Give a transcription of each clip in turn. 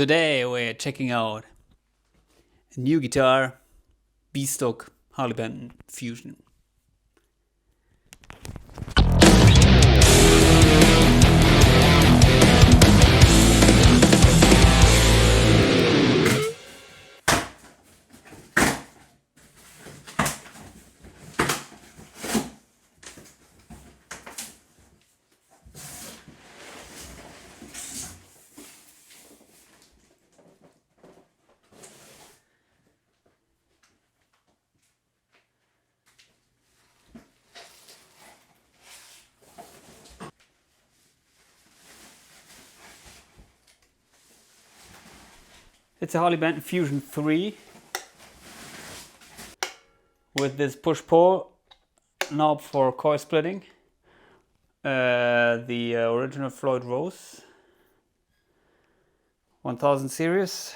Today we're checking out a new guitar, B-Stock Harley Benton Fusion. It's a Harley Benton Fusion 3 with this push-pull knob for coil splitting. The original Floyd Rose 1000 series.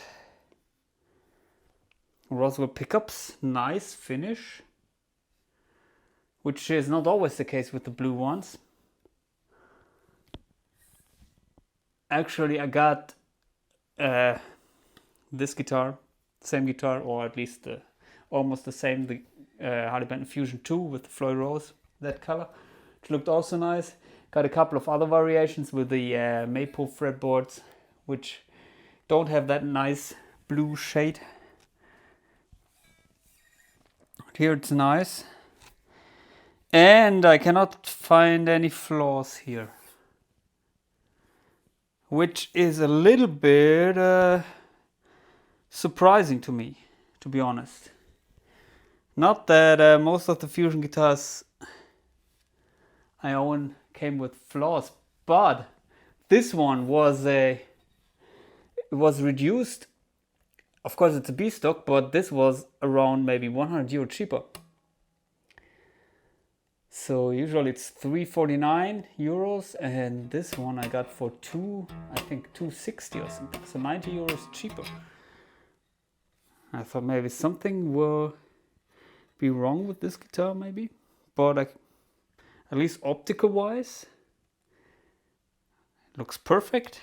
Roswell pickups, nice finish, which is not always the case with the blue ones. Actually, I got this guitar, same guitar, or at least almost the same, the Harley Benton Fusion 2 with the Floyd Rose, that color, which looked also nice. Got a couple of other variations with the maple fretboards, which don't have that nice blue shade. But here it's nice. And I cannot find any flaws here, which is a little bit surprising to me, to be honest. Not that most of the Fusion guitars I own came with flaws, but this one was reduced. Of course, it's a B-Stock, but this was around maybe 100 euro cheaper. So usually it's 349 euros, and this one I got for I think 260 or something. So 90 euros cheaper. I thought maybe something will be wrong with this guitar, maybe, but at least optical wise, it looks perfect.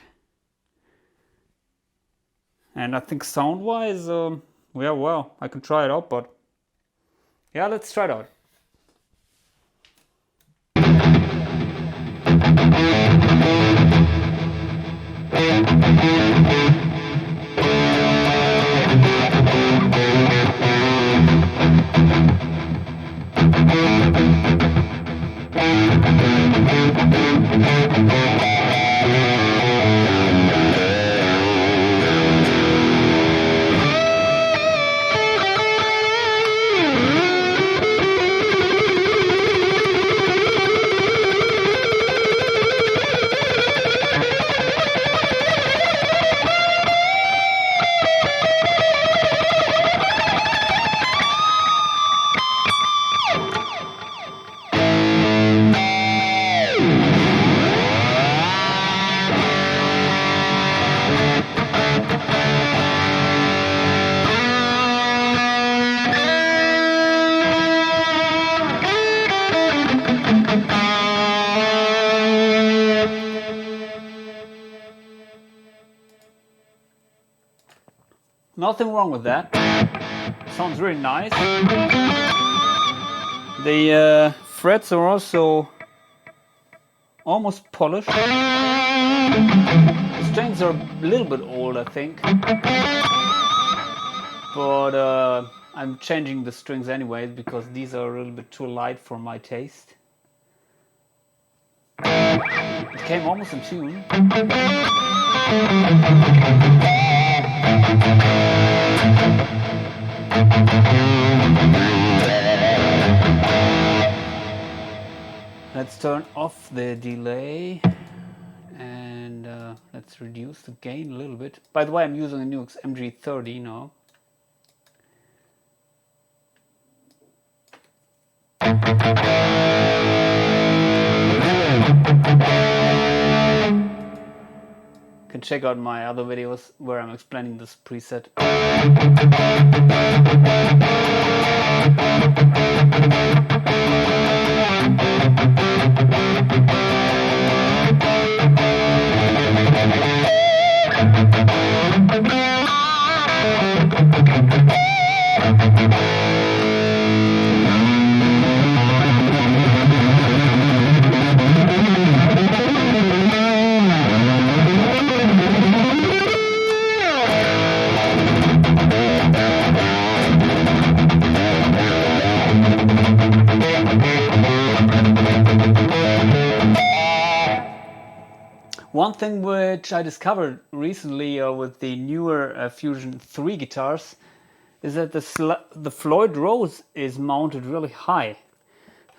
And I think sound wise, yeah, well, I can try it out, but yeah, let's try it out. Nothing wrong with that. Sounds really nice. The frets are also almost polished. The strings are a little bit old, I think. But I'm changing the strings anyway because these are a little bit too light for my taste. It came almost in tune. Let's turn off the delay and let's reduce the gain a little bit. By the way, I'm using a new MG30 now. You can check out my other videos where I'm explaining this preset. One thing which I discovered recently with the newer Fusion 3 guitars is that the Floyd Rose is mounted really high.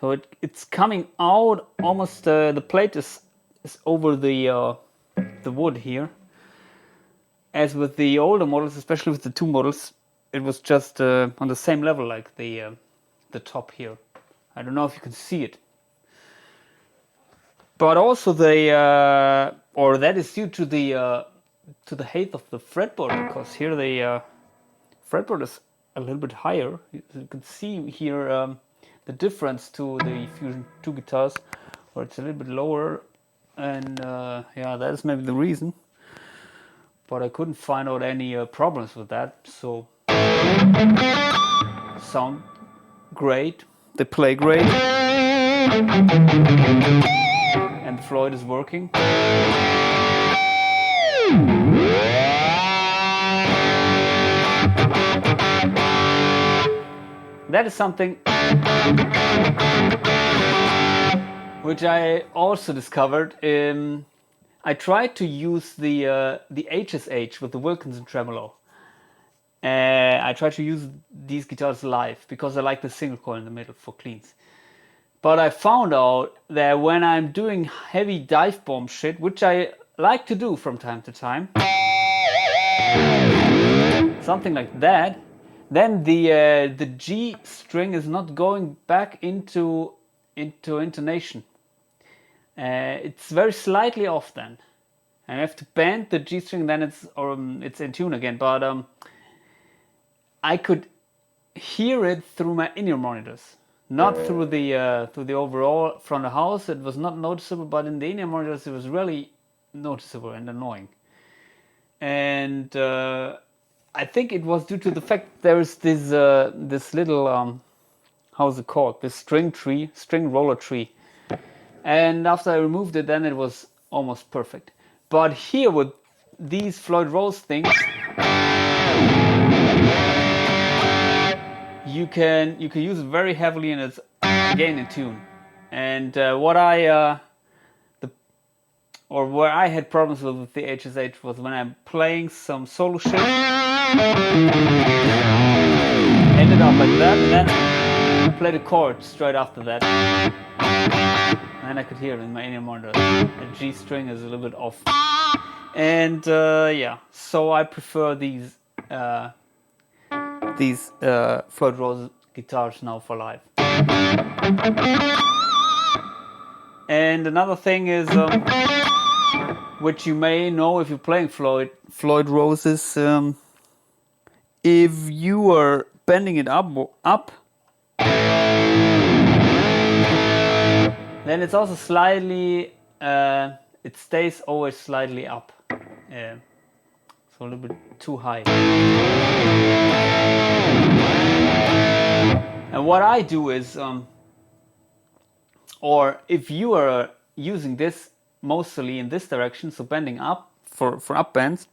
So it's coming out almost, the plate is over the wood here. As with the older models, especially with the 2 models, it was just on the same level like the top here. I don't know if you can see it. But also or that is due to the height of the fretboard, because here the fretboard is a little bit higher. You can see here the difference to the Fusion 2 guitars, where it's a little bit lower, and yeah, that is maybe the reason. But I couldn't find out any problems with that, so sound great, they play great, and the Floyd is working. That is something which I also discovered. I tried to use the HSH with the Wilkinson tremolo. I tried to use these guitars live because I like the single coil in the middle for cleans. But I found out that when I'm doing heavy dive bomb shit, which I like to do from time to time, something like that, then the G string is not going back into intonation. It's very slightly off then, and I have to bend the G string, then it's in tune again. But I could hear it through my in-ear monitors, not through the overall front of house. It was not noticeable, but in the in-ear monitors it was really noticeable and annoying. And I think it was due to the fact there is this little how's it called? This string roller tree. And after I removed it, then it was almost perfect. But here with these Floyd Rose things, you can use it very heavily, and it's again in tune. And where I had problems with the HSH was when I'm playing some solo shit, ended up like that, and then I played a chord straight after that, and I could hear it in my in-ear monitor. The G string is a little bit off, and yeah, so I prefer these Floyd Rose guitars now for live. And another thing is, which you may know if you're playing Floyd Roses, if you are bending it up, then it's also slightly, it stays always slightly up, so a little bit too high. And what I do is, or if you are using this mostly in this direction, so bending up for up bends,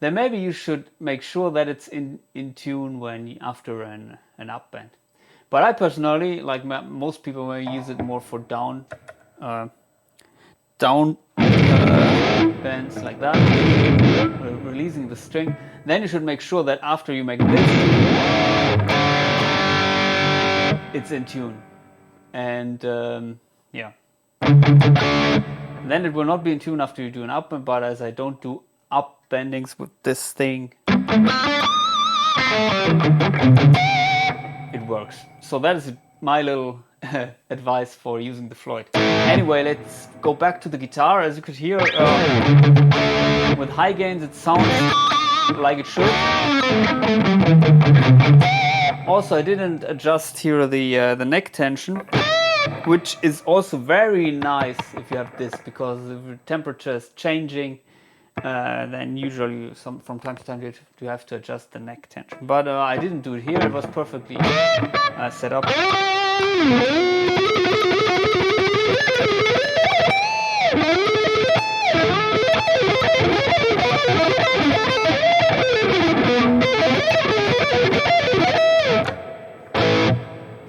then maybe you should make sure that it's in tune after an up bend. But I personally, like most people, may use it more for down bends like that, releasing the string. Then you should make sure that after you make this, it's in tune. And yeah, then it will not be in tune after you do an up bend. But as I don't do up bendings with this thing, it works. So that is my little advice for using the Floyd. Anyway, let's go back to the guitar. As you could hear, with high gains it sounds like it should. Also, I didn't adjust here the neck tension, which is also very nice if you have this, because if the temperature is changing, then usually from time to time you have to adjust the neck tension. But I didn't do it here. It was perfectly set up.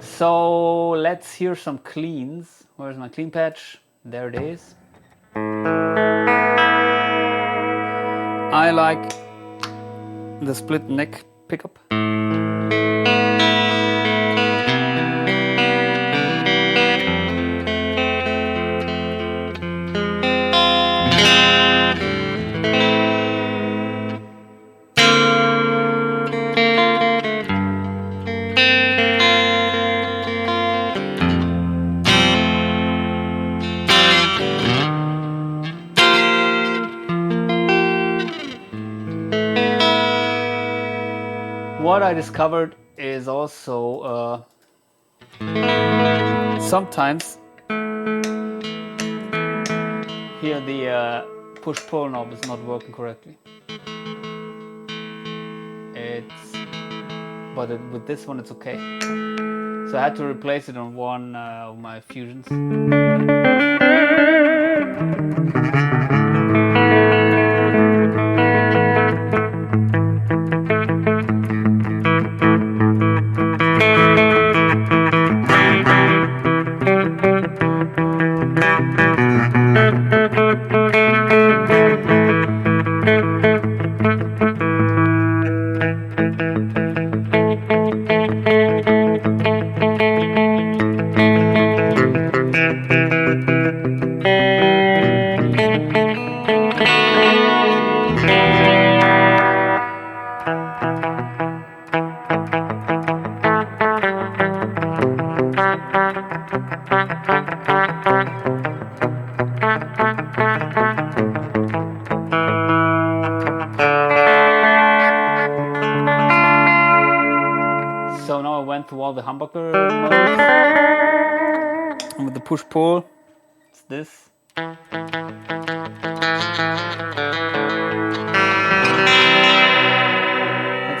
So let's hear some cleans. Where's my clean patch? There it is. I like the split neck pickup. What I discovered is also sometimes here the push-pull knob is not working correctly. But with this one it's okay. So I had to replace it on one of my Fusions. So now I went through all the humbucker modes. And with the push-pull, it's this. It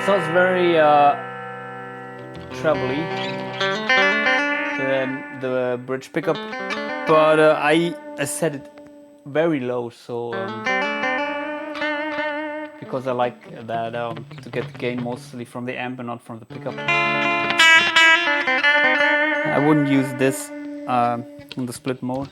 sounds very trebly, the bridge pickup, but I set it very low, so because I like that to get the gain mostly from the amp and not from the pickup. I wouldn't use this in the split mode.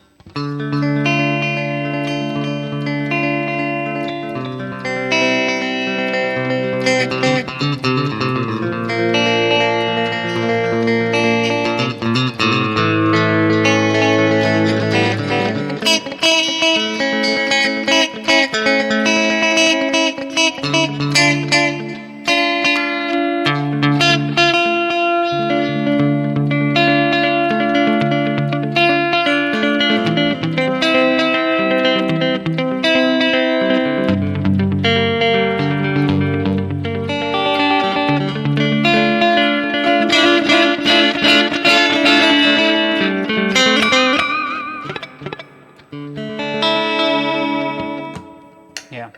Yeah,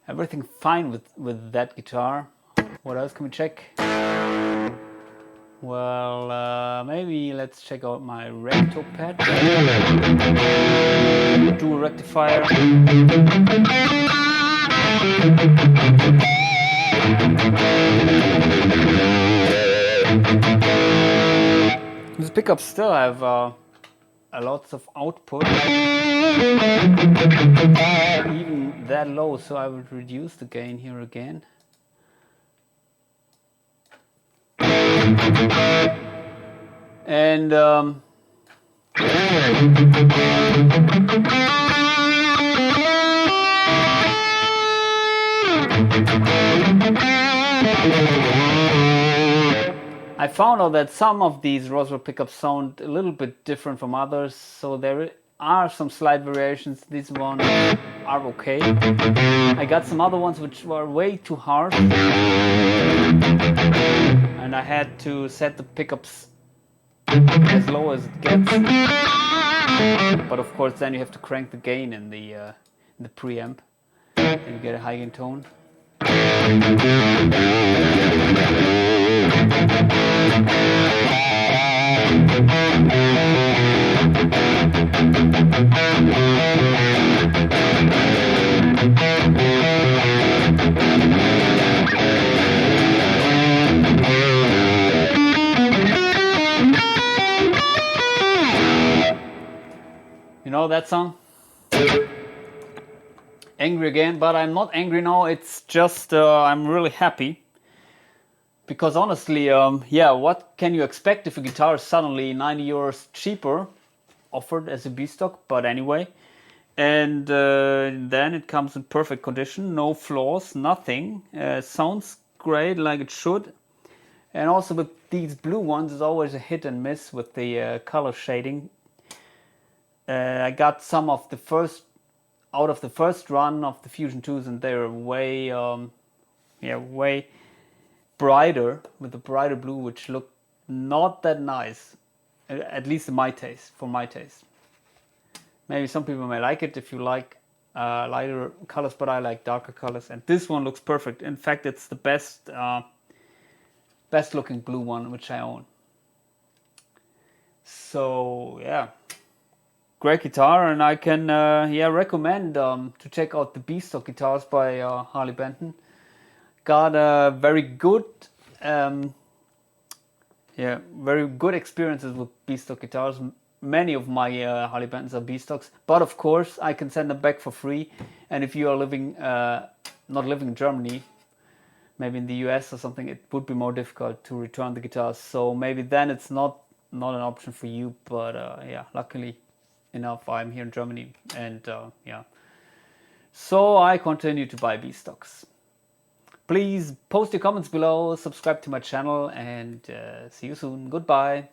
everything fine with that guitar. What else can we check? Well, maybe let's check out my recto pad. Dual rectifier. These pickups still have lots of output, even that low, so I would reduce the gain here again. And I found out that some of these Roswell pickups sound a little bit different from others, so there are some slight variations. These ones are okay. I got some other ones which were way too harsh, and I had to set the pickups as low as it gets. But of course then you have to crank the gain in the preamp and you get a high gain tone. You know that song? angry again, but I'm not angry now. It's just I'm really happy because honestly, yeah, what can you expect if a guitar is suddenly 90 euros cheaper offered as a B stock? But anyway, and then it comes in perfect condition, no flaws, nothing. Sounds great like it should. And also with these blue ones, it's always a hit and miss with the color shading. I got some of the first out of the first run of the Fusion 2s, and they're way, yeah, way brighter with a brighter blue, which look not that nice, at least in my taste. For my taste, maybe some people may like it if you like lighter colors, but I like darker colors. And this one looks perfect. In fact, it's the best, best looking blue one which I own. So yeah. Great guitar, and I can yeah, recommend to check out the B stock guitars by Harley Benton. Got a very good yeah, very good experiences with B stock guitars. Many of my Harley Bentons are B stocks, but of course I can send them back for free. And if you are living not living in Germany, maybe in the US or something, it would be more difficult to return the guitars. So maybe then it's not an option for you. But yeah, luckily enough, I'm here in Germany, and yeah, so I continue to buy B stocks. Please post your comments below, subscribe to my channel, and see you soon. Goodbye.